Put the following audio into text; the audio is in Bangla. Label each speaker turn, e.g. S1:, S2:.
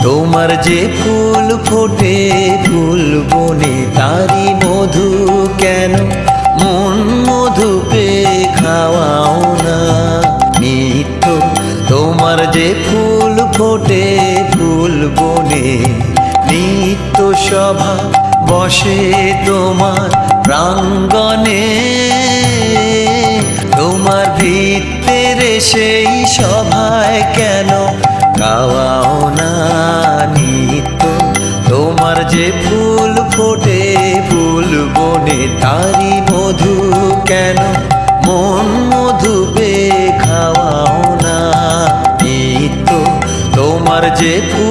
S1: তোমার যে ফুল ফোটে ফুল বনে তারি মধু কেন মন মধু পেয়ে খাওয়াও না। নিত্য তোমার যে ফুল ফোটে ফুল বনে নিত্য সভা বসে তোমার প্রাঙ্গণে। তোমার ভিত্তের সেই সভায় কেন খাওয়াও না। নিত্য তোমার যে ফুল ফোটে ফুল বনে তারি মধু কেন মন মধু পেয়ে খাওয়াও না। নিত্য তোমার যে ফুল